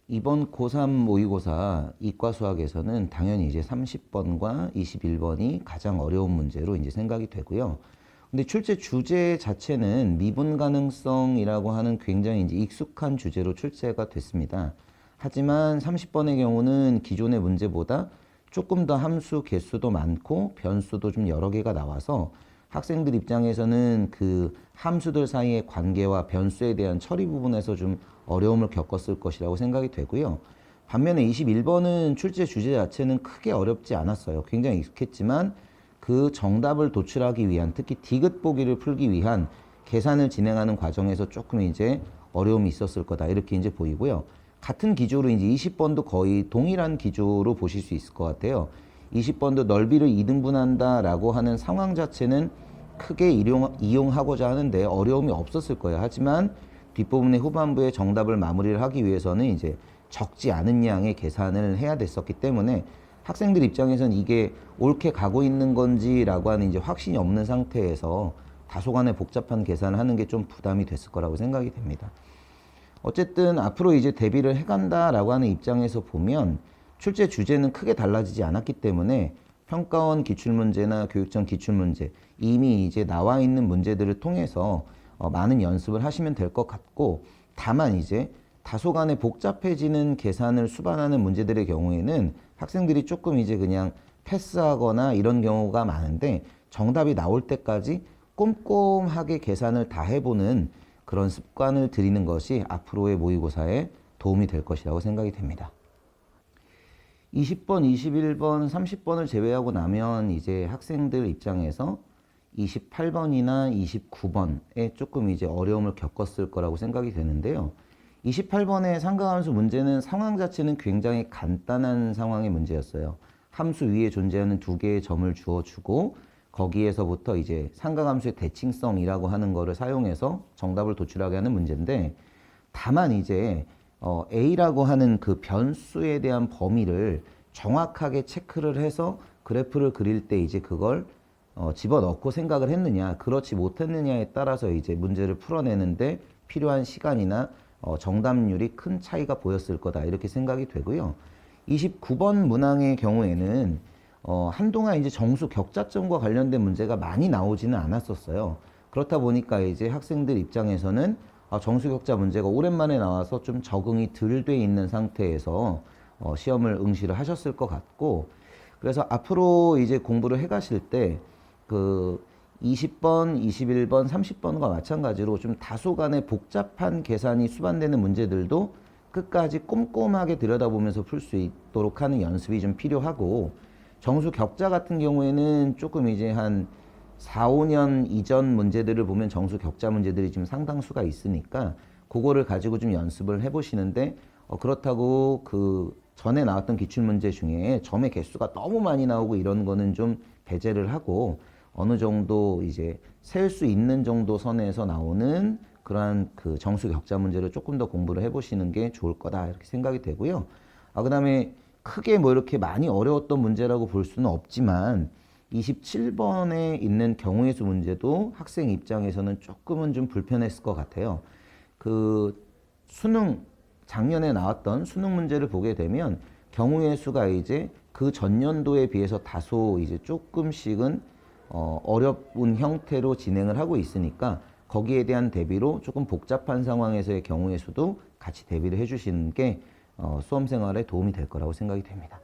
이번 고3 모의고사 이과 수학에서는 당연히 이제 30번과 21번이 가장 어려운 문제로 이제 생각이 되고요. 근데 출제 주제 자체는 미분 가능성이라고 하는 굉장히 이제 익숙한 주제로 출제가 됐습니다. 하지만 30번의 경우는 기존의 문제보다 조금 더 함수 개수도 많고 변수도 좀 여러 개가 나와서 학생들 입장에서는 그 함수들 사이의 관계와 변수에 대한 처리 부분에서 좀 어려움을 겪었을 것이라고 생각이 되고요. 반면에 21번은 출제 주제 자체는 크게 어렵지 않았어요. 굉장히 익숙했지만 그 정답을 도출하기 위한, 특히 디귿 보기를 풀기 위한 계산을 진행하는 과정에서 조금 이제 어려움이 있었을 거다, 이렇게 이제 보이고요. 같은 기조로 이제 20번도 거의 동일한 기조로 보실 수 있을 것 같아요. 20번도 넓이를 2등분한다라고 하는 상황 자체는 크게 이용하고자 하는데 어려움이 없었을 거예요. 하지만 뒷부분의 후반부에 정답을 마무리를 하기 위해서는 이제 적지 않은 양의 계산을 해야 됐었기 때문에 학생들 입장에서는 이게 옳게 가고 있는 건지라고 하는 이제 확신이 없는 상태에서 다소간의 복잡한 계산을 하는 게 좀 부담이 됐을 거라고 생각이 됩니다. 어쨌든 앞으로 이제 대비를 해간다라고 하는 입장에서 보면 출제 주제는 크게 달라지지 않았기 때문에 평가원 기출문제나 교육청 기출문제, 이미 이제 나와 있는 문제들을 통해서 많은 연습을 하시면 될 것 같고, 다만 이제 다소간에 복잡해지는 계산을 수반하는 문제들의 경우에는 학생들이 조금 이제 그냥 패스하거나 이런 경우가 많은데, 정답이 나올 때까지 꼼꼼하게 계산을 다 해보는 그런 습관을 들이는 것이 앞으로의 모의고사에 도움이 될 것이라고 생각이 됩니다. 20번, 21번, 30번을 제외하고 나면 이제 학생들 입장에서 28번이나 29번에 조금 이제 어려움을 겪었을 거라고 생각이 되는데요. 28번의 삼각함수 문제는 상황 자체는 굉장히 간단한 상황의 문제였어요. 함수 위에 존재하는 두 개의 점을 주어주고 거기에서부터 이제 삼각함수의 대칭성이라고 하는 거를 사용해서 정답을 도출하게 하는 문제인데, 다만 이제 A라고 하는 그 변수에 대한 범위를 정확하게 체크를 해서 그래프를 그릴 때 이제 그걸 집어넣고 생각을 했느냐, 그렇지 못했느냐에 따라서 이제 문제를 풀어내는데 필요한 시간이나 정답률이 큰 차이가 보였을 거다, 이렇게 생각이 되고요. 29번 문항의 경우에는 한동안 이제 정수 격자점과 관련된 문제가 많이 나오지는 않았었어요. 그렇다 보니까 이제 학생들 입장에서는 정수 격자 문제가 오랜만에 나와서 좀 적응이 덜 돼 있는 상태에서 시험을 응시를 하셨을 것 같고, 그래서 앞으로 이제 공부를 해 가실 때 그 20번, 21번, 30번과 마찬가지로 좀 다소간의 복잡한 계산이 수반되는 문제들도 끝까지 꼼꼼하게 들여다보면서 풀 수 있도록 하는 연습이 좀 필요하고, 정수 격자 같은 경우에는 조금 이제 한 4, 5년 이전 문제들을 보면 정수 격자 문제들이 좀 상당수가 있으니까 그거를 가지고 좀 연습을 해보시는데, 그렇다고 그 전에 나왔던 기출문제 중에 점의 개수가 너무 많이 나오고 이런 거는 좀 배제를 하고 어느 정도 이제 셀 수 있는 정도 선에서 나오는 그러한 그 정수 격자 문제를 조금 더 공부를 해보시는 게 좋을 거다, 이렇게 생각이 되고요. 그 다음에 크게 뭐 이렇게 많이 어려웠던 문제라고 볼 수는 없지만 27번에 있는 경우의 수 문제도 학생 입장에서는 조금은 좀 불편했을 것 같아요. 그 수능, 작년에 나왔던 수능 문제를 보게 되면 경우의 수가 이제 그 전년도에 비해서 다소 이제 조금씩은 어려운 형태로 진행을 하고 있으니까 거기에 대한 대비로 조금 복잡한 상황에서의 경우의 수도 같이 대비를 해주시는 게 수험 생활에 도움이 될 거라고 생각이 됩니다.